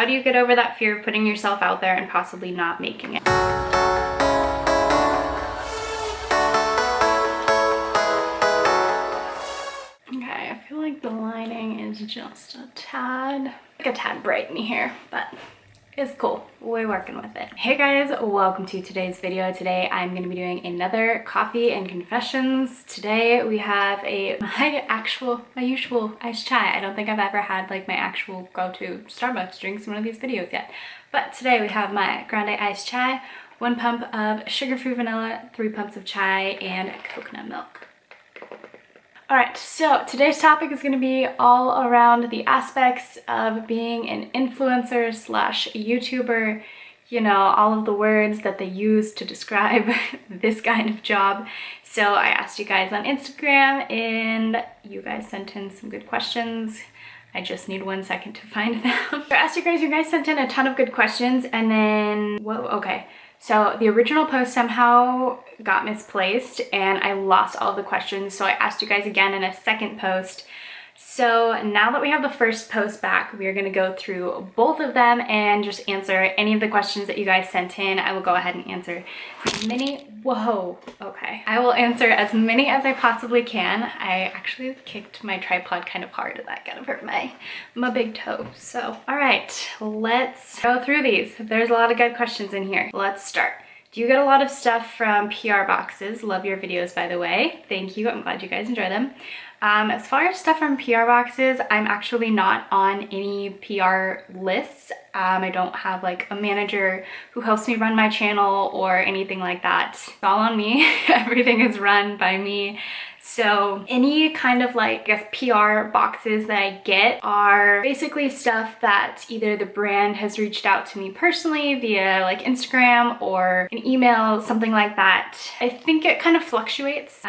do you get over that fear of putting yourself out there and possibly not making it? Okay, I feel like the lining is just a tad bright in here, but it's cool. We're working with it. Hey guys, welcome to today's video. Today I'm going to be doing another coffee and confessions. Today we have my usual iced chai. I don't think I've ever had like my actual go-to Starbucks drinks in one of these videos yet. But today we have my grande iced chai, 1 pump of sugar-free vanilla, 3 pumps of chai, and coconut milk. Alright, so today's topic is going to be all around the aspects of being an influencer slash YouTuber, you know, all of the words that they use to describe this kind of job. So I asked you guys on Instagram and you guys sent in some good questions. I just need 1 second to find them. I asked you guys sent in a ton of good questions, and then, whoa, okay. So the original post somehow got misplaced and I lost all the questions. So I asked you guys again in a second post. So now that we have the first post back, we are going to go through both of them and just answer any of the questions that you guys sent in. I will go ahead and answer as many. Whoa, okay. I will answer as many as I possibly can. I actually kicked my tripod kind of hard and that kind of hurt my big toe. So, all right, let's go through these. There's a lot of good questions in here. Let's start. Do you get a lot of stuff from PR boxes? Love your videos, by the way. Thank you. I'm glad you guys enjoy them. As far as stuff from PR boxes, I'm actually not on any PR lists. I don't have like a manager who helps me run my channel or anything like that. It's all on me. Everything is run by me. So any kind of like, I guess, PR boxes that I get are basically stuff that either the brand has reached out to me personally via like Instagram or an email, something like that. I think it kind of fluctuates.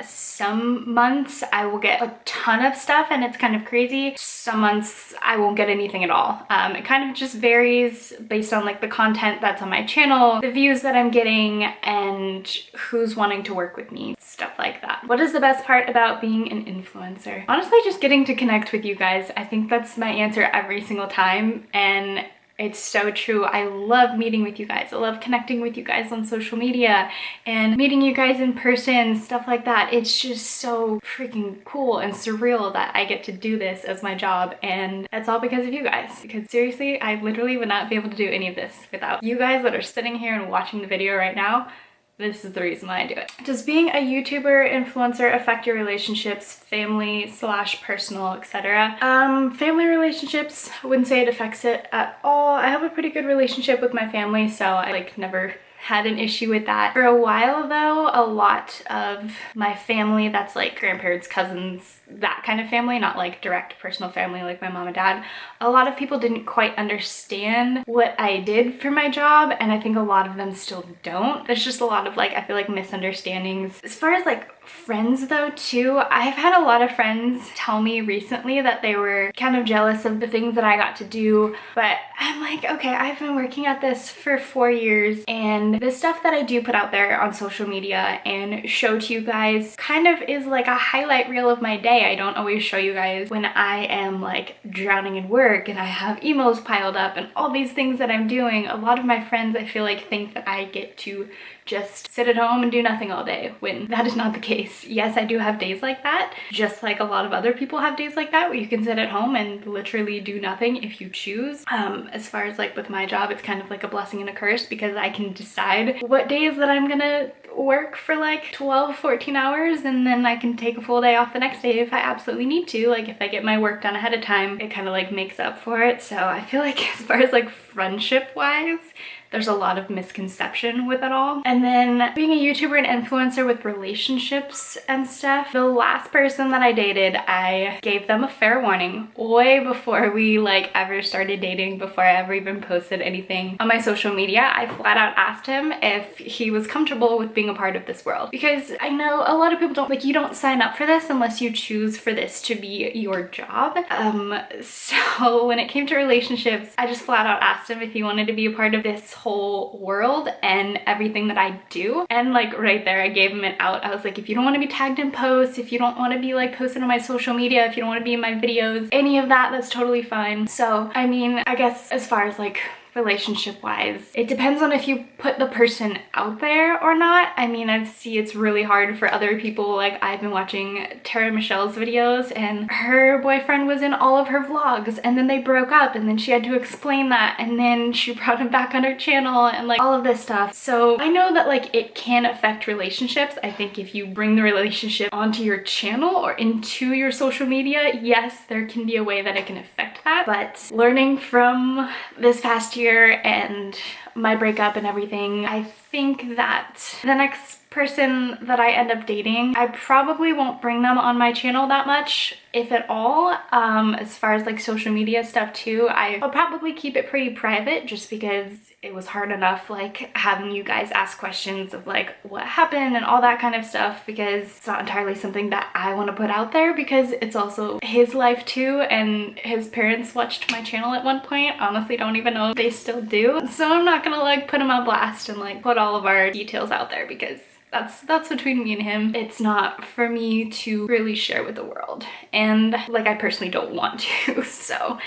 Some months I will get a ton of stuff and it's kind of crazy. Some months I won't get anything at all. It kind of just varies based on like the content that's on my channel, the views that I'm getting, and who's wanting to work with me, stuff like that. What is the best part about being an influencer? Honestly, just getting to connect with you guys. I think that's my answer every single time, and it's so true. I love meeting with you guys. I love connecting with you guys on social media and meeting you guys in person, stuff like that. It's just so freaking cool and surreal that I get to do this as my job, and that's all because of you guys. Because seriously, I literally would not be able to do any of this without you guys that are sitting here and watching the video right now. This is the reason why I do it. Does being a YouTuber influencer affect your relationships, family slash personal, etc.? Family relationships, I wouldn't say it affects it at all. I have a pretty good relationship with my family, so I like never had an issue with that. For a while though, a lot of my family, that's like grandparents, cousins, that kind of family, not like direct personal family like my mom and dad, a lot of people didn't quite understand what I did for my job, and I think a lot of them still don't. There's just a lot of like, I feel like, misunderstandings. As far as like friends though too, I've had a lot of friends tell me recently that they were kind of jealous of the things that I got to do, but I'm like, okay, I've been working at this for 4 years, and the stuff that I do put out there on social media and show to you guys kind of is like a highlight reel of my day. I don't always show you guys when I am like drowning in work and I have emails piled up and all these things that I'm doing. A lot of my friends, I feel like, think that I get to just sit at home and do nothing all day, when that is not the case. Yes, I do have days like that, just like a lot of other people have days like that where you can sit at home and literally do nothing if you choose. As far as like with my job, it's kind of like a blessing and a curse because I can decide what days that I'm gonna work for like 12, 14 hours, and then I can take a full day off the next day if I absolutely need to. Like if I get my work done ahead of time, it kind of like makes up for it. So I feel like as far as like friendship wise, there's a lot of misconception with it all. And then being a YouTuber and influencer with relationships and stuff, the last person that I dated, I gave them a fair warning way before we like ever started dating, before I ever even posted anything on my social media. I flat out asked him if he was comfortable with being a part of this world, because I know a lot of people don't, like, you don't sign up for this unless you choose for this to be your job. So when it came to relationships, I just flat out asked him if he wanted to be a part of this whole world and everything that I do. And like right there, I gave him an out. I was like, if If you don't want to be tagged in posts, if you don't want to be like posted on my social media, if you don't want to be in my videos, any of that, that's totally fine. So, I mean, I guess as far as like relationship wise, it depends on if you put the person out there or not. I mean, I see it's really hard for other people. Like, I've been watching Tara Michelle's videos and her boyfriend was in all of her vlogs and then they broke up and then she had to explain that and then she brought him back on her channel and like all of this stuff. So I know that like it can affect relationships. I think if you bring the relationship onto your channel or into your social media, yes, there can be a way that it can affect that. But learning from this past year and my breakup and everything, I think that the next person that I end up dating, I probably won't bring them on my channel that much, if at all. As far as like social media stuff too, I'll probably keep it pretty private just because it was hard enough like having you guys ask questions of like what happened and all that kind of stuff, because it's not entirely something that I want to put out there, because it's also his life too, and his parents watched my channel at one point. Honestly, don't even know if they still do. So I'm not gonna like put him on blast and like put all of our details out there, because that's between me and him. It's not for me to really share with the world, and like I personally don't want to. So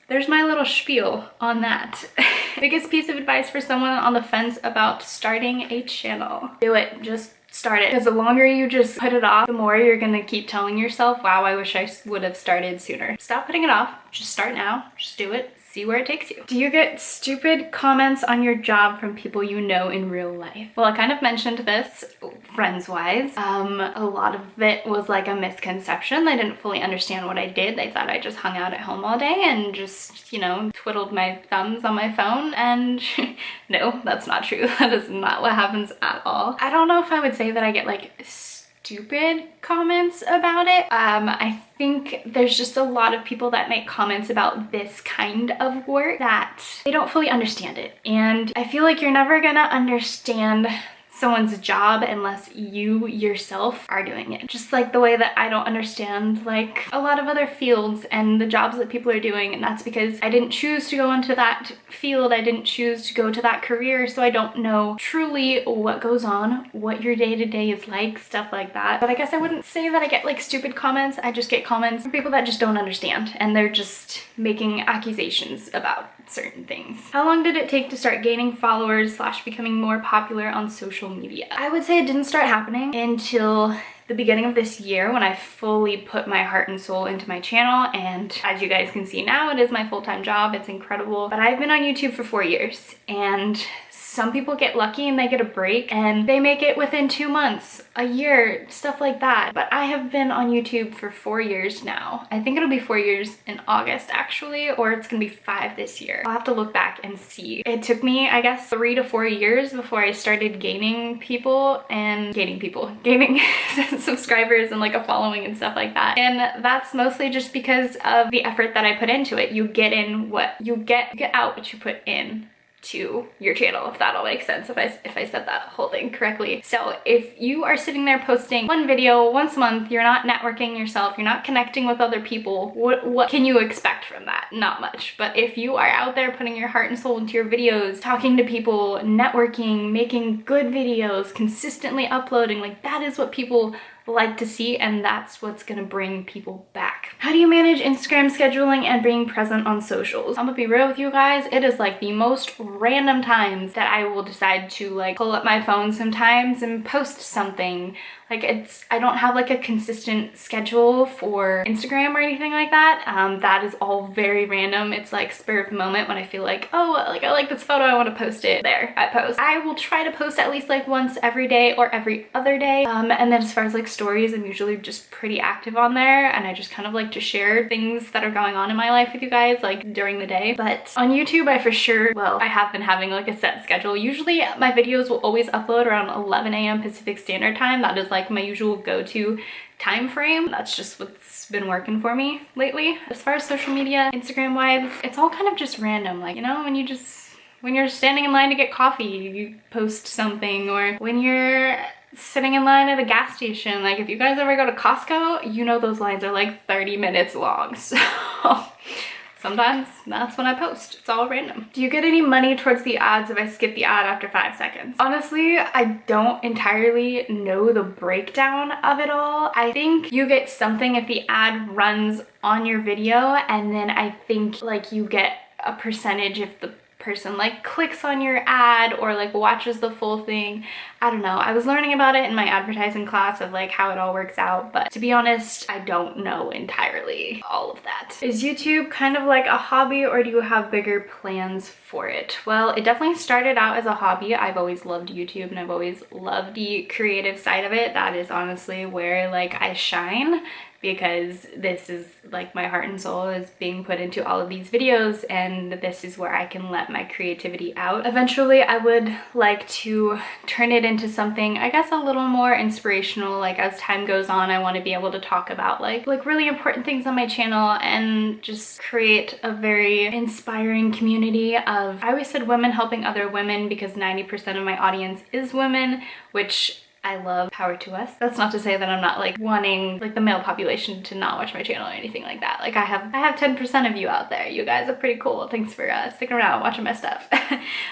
there's my little spiel on that. Biggest piece of advice for someone on the fence about starting a channel: do it. Just start it, because the longer you just put it off, the more you're gonna keep telling yourself, wow, I wish I would have started sooner. Stop putting it off. Just start now. Just do it. See where it takes you. Do you get stupid comments on your job from people you know in real life? Well, I kind of mentioned this friends-wise. A lot of it was like a misconception. They didn't fully understand what I did. They thought I just hung out at home all day and just, you know, twiddled my thumbs on my phone, and no, that's not true. That is not what happens at all. I don't know if I would say that I get like stupid comments about it. I think there's just a lot of people that make comments about this kind of work that they don't fully understand it. And I feel like you're never gonna understand someone's job unless you yourself are doing it. Just like the way that I don't understand like a lot of other fields and the jobs that people are doing, and that's because I didn't choose to go into that field. I didn't choose to go to that career, so I don't know truly what goes on, what your day-to-day is like, stuff like that. But I guess I wouldn't say that I get like stupid comments. I just get comments from people that just don't understand, and they're just making accusations about certain things. How long did it take to start gaining followers / becoming more popular on social media? I would say it didn't start happening until the beginning of this year, when I fully put my heart and soul into my channel, and as you guys can see now, it is my full-time job. It's incredible. But I've been on YouTube for 4 years, and some people get lucky and they get a break and they make it within 2 months, a year, stuff like that. But I have been on YouTube for 4 years now. I think it'll be 4 years in August actually, or it's gonna be 5 this year. I'll have to look back and see. It took me, I guess, 3 to 4 years before I started gaining subscribers and like a following and stuff like that. And that's mostly just because of the effort that I put into it. You get in what you get out what you put in to your channel, if that all makes sense, if I said that whole thing correctly. So if you are sitting there posting one video once a month, you're not networking yourself, you're not connecting with other people, what can you expect from that? Not much. But if you are out there putting your heart and soul into your videos, talking to people, networking, making good videos, consistently uploading, like that is what people like to see, and that's what's gonna bring people back. How do you manage Instagram scheduling and being present on socials? I'm gonna be real with you guys, it is like the most random times that I will decide to like pull up my phone sometimes and post something. Like I don't have like a consistent schedule for Instagram or anything like that. That is all very random. It's like spur of the moment when I feel like, oh, like I like this photo, I want to post it. There, I post. I will try to post at least like once every day or every other day. And then as far as like stories, I'm usually just pretty active on there, and I just kind of like to share things that are going on in my life with you guys like during the day. But on YouTube, I for sure, well, I have been having like a set schedule. Usually my videos will always upload around 11 a.m. Pacific Standard Time. That is like my usual go-to time frame. That's just what's been working for me lately. As far as social media, Instagram wise, it's all kind of just random. Like, you know, when you're standing in line to get coffee, you post something, or when you're sitting in line at a gas station. Like if you guys ever go to Costco, you know those lines are like 30 minutes long. So sometimes that's when I post. It's all random. Do you get any money towards the ads if I skip the ad after 5 seconds? Honestly, I don't entirely know the breakdown of it all. I think you get something if the ad runs on your video, and then I think like you get a percentage if the person like clicks on your ad or like watches the full thing. I don't know. I was learning about it in my advertising class of like how it all works out, but to be honest, I don't know entirely all of that. Is YouTube kind of like a hobby, or do you have bigger plans for it? Well, it definitely started out as a hobby. I've always loved YouTube and I've always loved the creative side of it. That is honestly where like I shine, because this is like my heart and soul is being put into all of these videos, and this is where I can let my creativity out. Eventually, I would like to turn it into something, I guess, a little more inspirational. Like as time goes on, I want to be able to talk about like really important things on my channel and just create a very inspiring community of, I always said women helping other women, because 90% of my audience is women, which I love. Power to us. That's not to say that I'm not like wanting like the male population to not watch my channel or anything like that. Like I have 10% of you out there. You guys are pretty cool. Thanks for sticking around watching my stuff.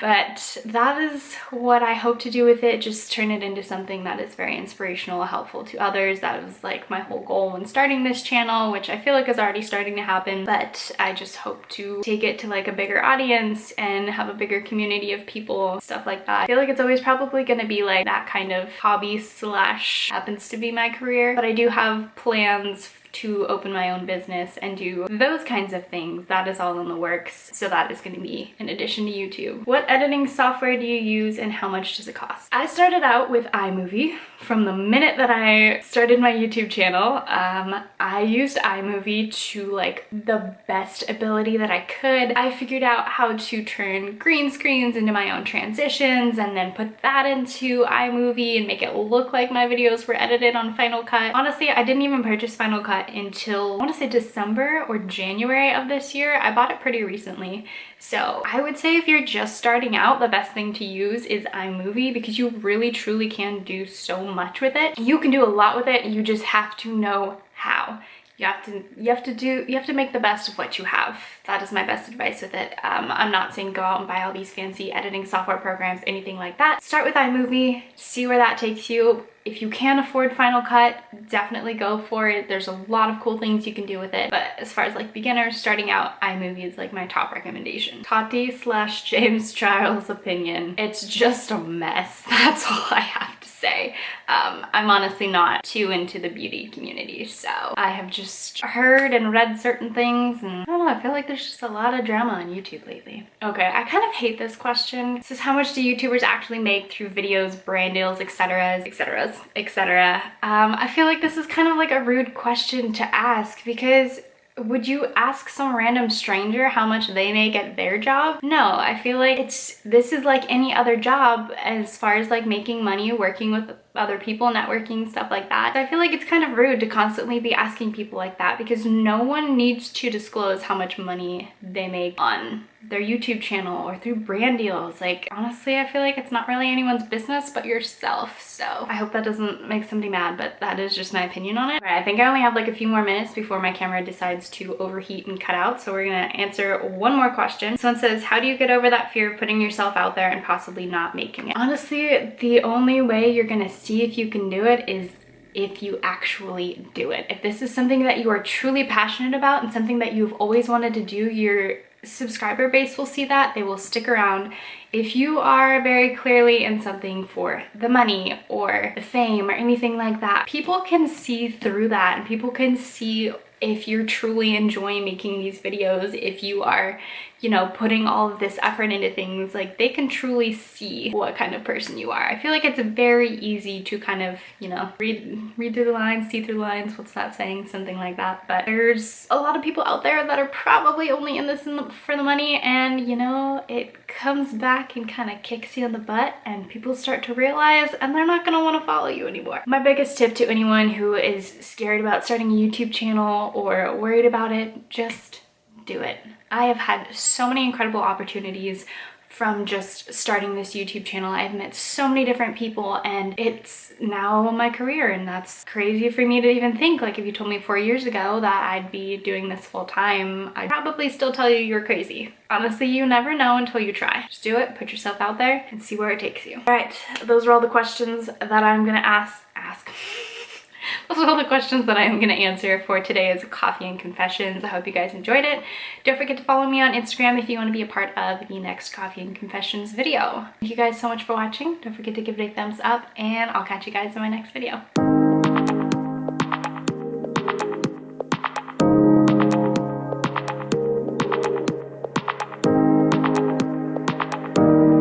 But that is what I hope to do with it. Just turn it into something that is very inspirational, helpful to others. That was like my whole goal when starting this channel, which I feel like is already starting to happen, but I just hope to take it to like a bigger audience and have a bigger community of people, stuff like that. I feel like it's always probably going to be like that kind of hobby slash happens to be my career, but I do have plans to open my own business and do those kinds of things. That is all in the works, so that is going to be in addition to YouTube. What editing software do you use and how much does it cost? I started out with iMovie. From the minute that I started my YouTube channel, I used iMovie to like the best ability that I could. I figured out how to turn green screens into my own transitions and then put that into iMovie and make it look like my videos were edited on Final Cut. Honestly, I didn't even purchase Final Cut until I want to say December or January of this year. I bought it pretty recently. So I would say if you're just starting out, the best thing to use is iMovie, because you really truly can do so much with it. You can do a lot with it. You just have to know how. You have to make the best of what you have. That is my best advice with it. I'm not saying go out and buy all these fancy editing software programs, anything like that. Start with iMovie, see where that takes you. If you can afford Final Cut, definitely go for it. There's a lot of cool things you can do with it. But as far as like beginners starting out, iMovie is like my top recommendation. Tati/James Charles opinion. It's just a mess. That's all I have to say. I'm honestly not too into the beauty community, so I have just heard and read certain things, and I don't know, I feel like there's just a lot of drama on YouTube lately. Okay, I kind of hate this question. It says, how much do YouTubers actually make through videos, brand deals, etc., etc., etc.? I feel like this is kind of like a rude question to ask, because would you ask some random stranger how much they make at their job? No, I feel like this is like any other job as far as like making money, working with other people, networking, stuff like that. I feel like it's kind of rude to constantly be asking people like that, because no one needs to disclose how much money they make on their YouTube channel or through brand deals. Like, honestly, I feel like it's not really anyone's business but yourself. So I hope that doesn't make somebody mad, but that is just my opinion on it. All right, I think I only have like a few more minutes before my camera decides to overheat and cut out, so we're gonna answer one more question. This one says, how do you get over that fear of putting yourself out there and possibly not making it? Honestly, the only way you're gonna see if you can do it is if you actually do it. If this is something that you are truly passionate about and something that you've always wanted to do, your subscriber base will see that. They will stick around. If you are very clearly in something for the money or the fame or anything like that, people can see through that, and people can see if you're truly enjoying making these videos, if you are, you know, putting all of this effort into things. Like, they can truly see what kind of person you are. I feel like it's very easy to kind of, you know, read through the lines, see through the lines, what's that saying, something like that. But there's a lot of people out there that are probably only in this for the money, and you know, it comes back and kind of kicks you in the butt, and people start to realize, and they're not going to want to follow you anymore. My biggest tip to anyone who is scared about starting a YouTube channel or worried about it, just do it. I have had so many incredible opportunities from just starting this YouTube channel. I've met so many different people and it's now my career, and that's crazy for me to even think. Like, if you told me 4 years ago that I'd be doing this full time, I'd probably still tell you you're crazy. Honestly, you never know until you try. Just do it, put yourself out there and see where it takes you. All right, those are all the questions that I'm gonna ask. Those are all the questions that I'm gonna answer for today's Coffee and Confessions. I hope you guys enjoyed it. Don't forget to follow me on Instagram if you want to be a part of the next Coffee and Confessions video. Thank you guys so much for watching. Don't forget to give it a thumbs up, and I'll catch you guys in my next video.